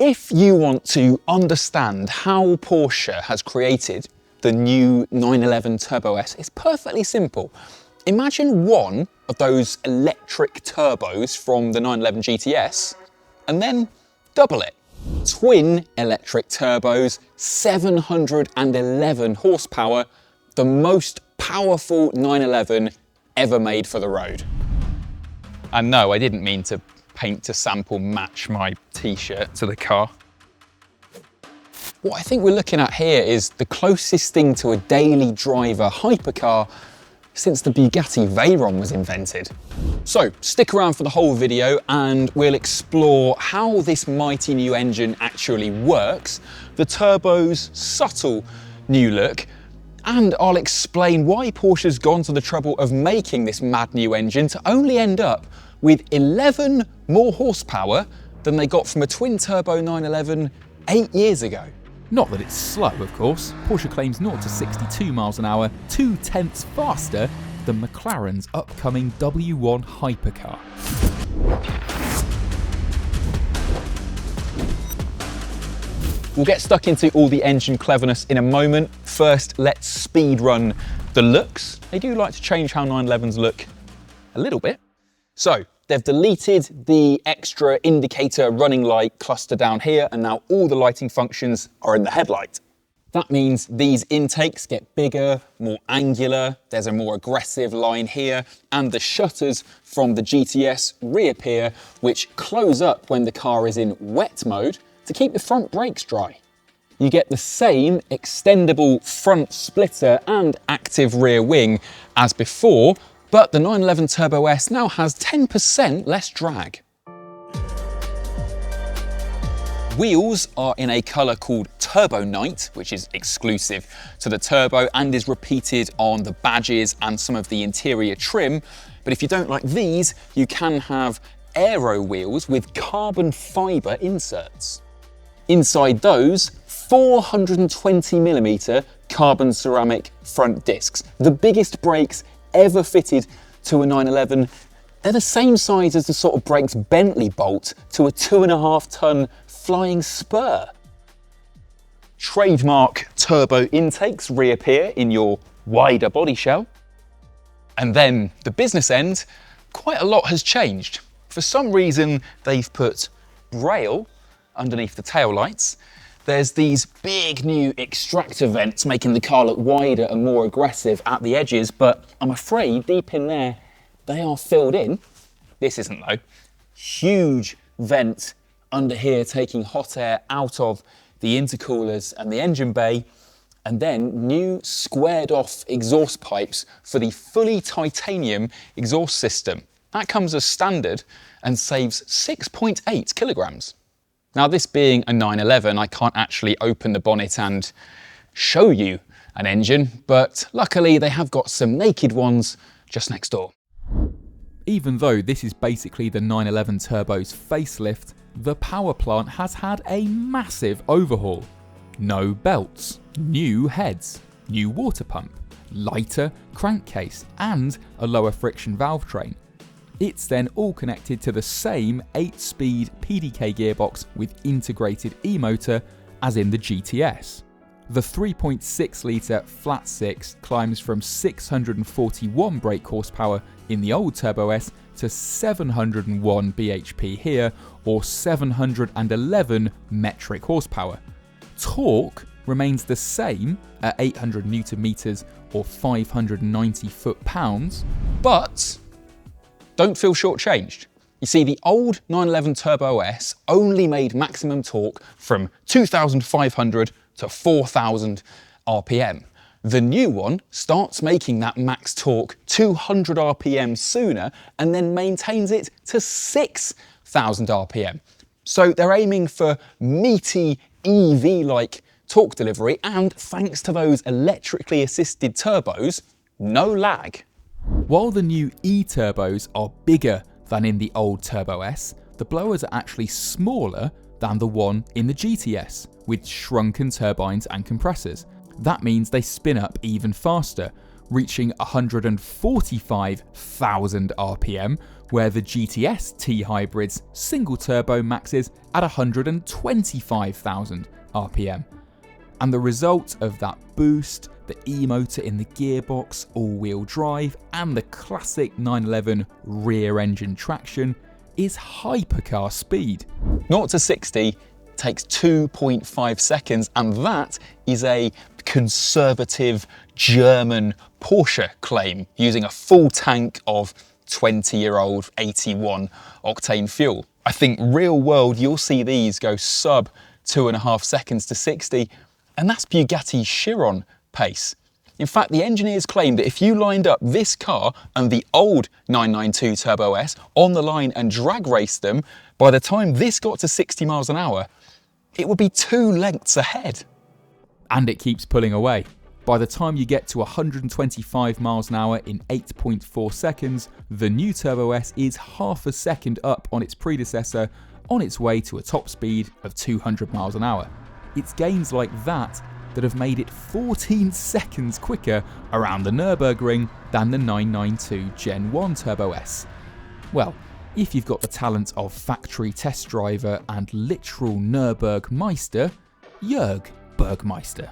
If you want to understand how Porsche has created the new 911 Turbo S, it's perfectly simple. Imagine one of those electric turbos from the 911 GTS and then double it. Twin electric turbos, 711 horsepower, the most powerful 911 ever made for the road. And no, I didn't mean to paint to sample match my t-shirt to the car. What I think we're looking at here is the closest thing to a daily driver hypercar since the Bugatti Veyron was invented. So stick around for the whole video and we'll explore how this mighty new engine actually works, the turbo's subtle new look, and I'll explain why Porsche's gone to the trouble of making this mad new engine to only end up with 11 more horsepower than they got from a twin-turbo 911 8 years ago. Not that it's slow, of course. Porsche claims 0 to 62 miles an hour 0.2 faster than McLaren's upcoming W1 hypercar. We'll get stuck into all the engine cleverness in a moment. First, let's speed run the looks. They do like to change how 911s look a little bit. So, they've deleted the extra indicator running light cluster down here, and now all the lighting functions are in the headlight. That means these intakes get bigger, more angular, there's a more aggressive line here, and the shutters from the GTS reappear, which close up when the car is in wet mode to keep the front brakes dry. You get the same extendable front splitter and active rear wing as before, but the 911 Turbo S now has 10% less drag. Wheels are in a colour called Turbo Night, which is exclusive to the Turbo and is repeated on the badges and some of the interior trim. But if you don't like these, you can have aero wheels with carbon fibre inserts. Inside those, 420mm carbon ceramic front discs, the biggest brakes ever fitted to a 911. They're the same size as the sort of brakes Bentley bolt to a 2.5-ton flying spur. Trademark turbo intakes reappear in your wider body shell. And then the business end, quite a lot has changed. For some reason, they've put braille underneath the taillights. There's these big new extractor vents making the car look wider and more aggressive at the edges, but I'm afraid deep in there, they are filled in. This isn't though. Huge vent under here taking hot air out of the intercoolers and the engine bay, and then new squared off exhaust pipes for the fully titanium exhaust system. That comes as standard and saves 6.8 kilograms. Now, this being a 911, I can't actually open the bonnet and show you an engine, but luckily they have got some naked ones just next door. Even though this is basically the 911 Turbo's facelift, the power plant has had a massive overhaul. No belts, new heads, new water pump, lighter crankcase, and a lower friction valve train. It's then all connected to the same 8-speed PDK gearbox with integrated e-motor as in the GTS. The 3.6-litre flat six climbs from 641 brake horsepower in the old Turbo S to 701 bhp here, or 711 metric horsepower. Torque remains the same at 800 newton meters or 590 foot-pounds, but don't feel shortchanged. You see, the old 911 Turbo S only made maximum torque from 2,500 to 4,000 RPM. The new one starts making that max torque 200 RPM sooner and then maintains it to 6,000 RPM. So they're aiming for meaty EV-like torque delivery, and thanks to those electrically assisted turbos, no lag. While the new E-turbos are bigger than in the old Turbo S, the blowers are actually smaller than the one in the GTS, with shrunken turbines and compressors. That means they spin up even faster, reaching 145,000 RPM, where the GTS T Hybrid's single turbo maxes at 125,000 RPM. And the result of that boost, the E-motor in the gearbox, all-wheel drive, and the classic 911 rear engine traction is hypercar speed. 0 to 60 takes 2.5 seconds, and that is a conservative German Porsche claim using a full tank of 20-year-old 81 octane fuel. I think real world you'll see these go sub 2.5 seconds to 60, and that's Bugatti's Chiron pace. In fact, the engineers claim that if you lined up this car and the old 992 Turbo S on the line and drag raced them, by the time this got to 60 miles an hour, it would be 2 lengths ahead. And it keeps pulling away. By the time you get to 125 miles an hour in 8.4 seconds, the new Turbo S is half a second up on its predecessor, on its way to a top speed of 200 miles an hour. It's gains like that that have made it 14 seconds quicker around the Nürburgring than the 992 Gen 1 Turbo S. Well, if you've got the talent of factory test driver and literal Nürburgmeister, Jörg Bergmeister.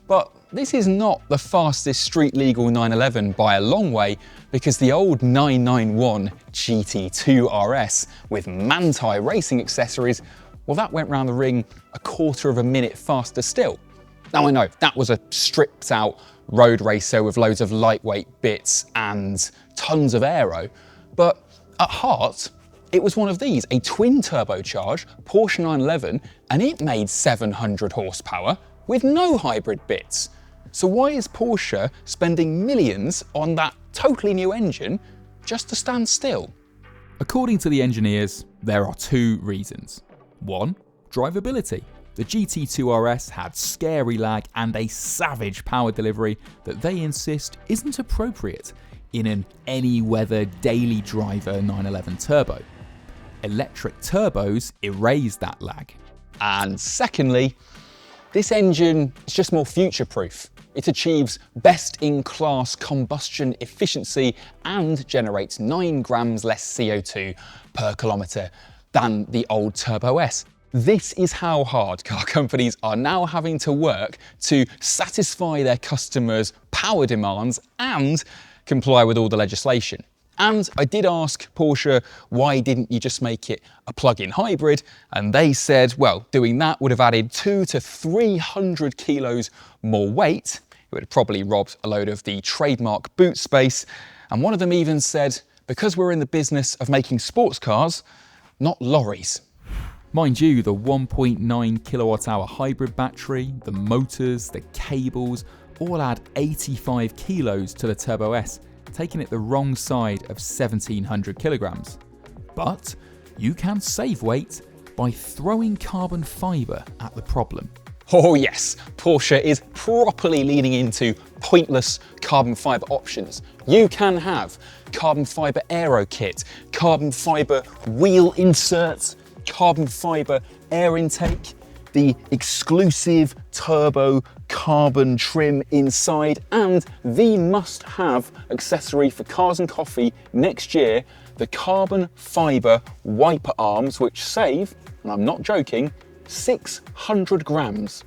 But this is not the fastest street legal 911 by a long way, because the old 991 GT2 RS with Manthey racing accessories, well, that went round the ring a quarter of a minute faster still. Now I know, that was a stripped out road racer with loads of lightweight bits and tons of aero, but at heart, it was one of these, a twin turbocharged Porsche 911, and it made 700 horsepower with no hybrid bits. So why is Porsche spending millions on that totally new engine just to stand still? According to the engineers, there are 2 reasons. 1, drivability. The GT2 RS had scary lag and a savage power delivery that they insist isn't appropriate in an any-weather daily driver 911 turbo. Electric turbos erase that lag. And secondly, this engine is just more future-proof. It achieves best-in-class combustion efficiency and generates 9 grams less CO2 per kilometre than the old Turbo S. This is how hard car companies are now having to work to satisfy their customers' power demands and comply with all the legislation. And I did ask Porsche, why didn't you just make it a plug-in hybrid? And they said, well, doing that would have added 200 to 300 kilos more weight. It would have probably robbed a load of the trademark boot space. And one of them even said, because we're in the business of making sports cars, not lorries. Mind you, the 1.9 kilowatt hour hybrid battery, the motors, the cables, all add 85 kilos to the Turbo S, taking it the wrong side of 1700 kilograms. But you can save weight by throwing carbon fibre at the problem. Oh yes, Porsche is properly leaning into pointless carbon fibre options. You can have carbon fibre aero kit, carbon fibre wheel inserts, carbon fibre air intake, the exclusive turbo carbon trim inside, and the must-have accessory for Cars and Coffee next year, the carbon fibre wiper arms, which save, and I'm not joking, 600 grams.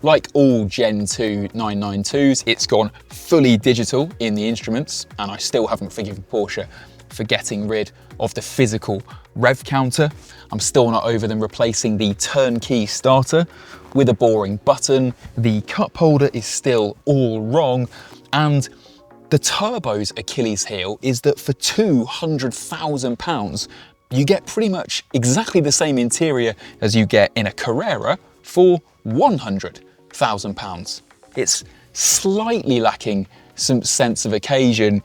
Like all Gen 2 992s, it's gone fully digital in the instruments, and I still haven't forgiven Porsche for getting rid of the physical rev counter. I'm still not over them replacing the turnkey starter with a boring button. The cup holder is still all wrong, and the turbo's Achilles heel is that for £200,000, you get pretty much exactly the same interior as you get in a Carrera for £100,000. It's slightly lacking some sense of occasion.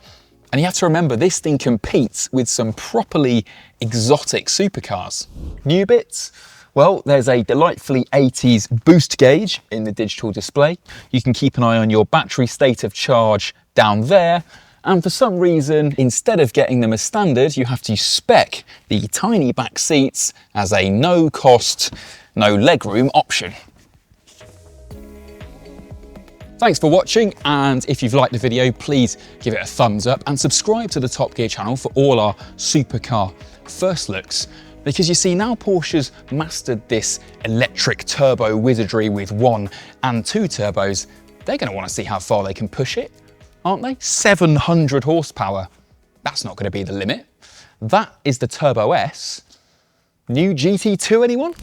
And you have to remember, this thing competes with some properly exotic supercars. New bits? Well, there's a delightfully 80s boost gauge in the digital display. You can keep an eye on your battery state of charge down there. And for some reason, instead of getting them as standard, you have to spec the tiny back seats as a no-cost, no legroom option. Thanks for watching, and if you've liked the video, please give it a thumbs up and subscribe to the Top Gear channel for all our supercar first looks. Because you see, now Porsche's mastered this electric turbo wizardry with 1 and 2 turbos, they're going to want to see how far they can push it, aren't they? 700 horsepower. That's not going to be the limit. That is the Turbo S. New GT2, anyone?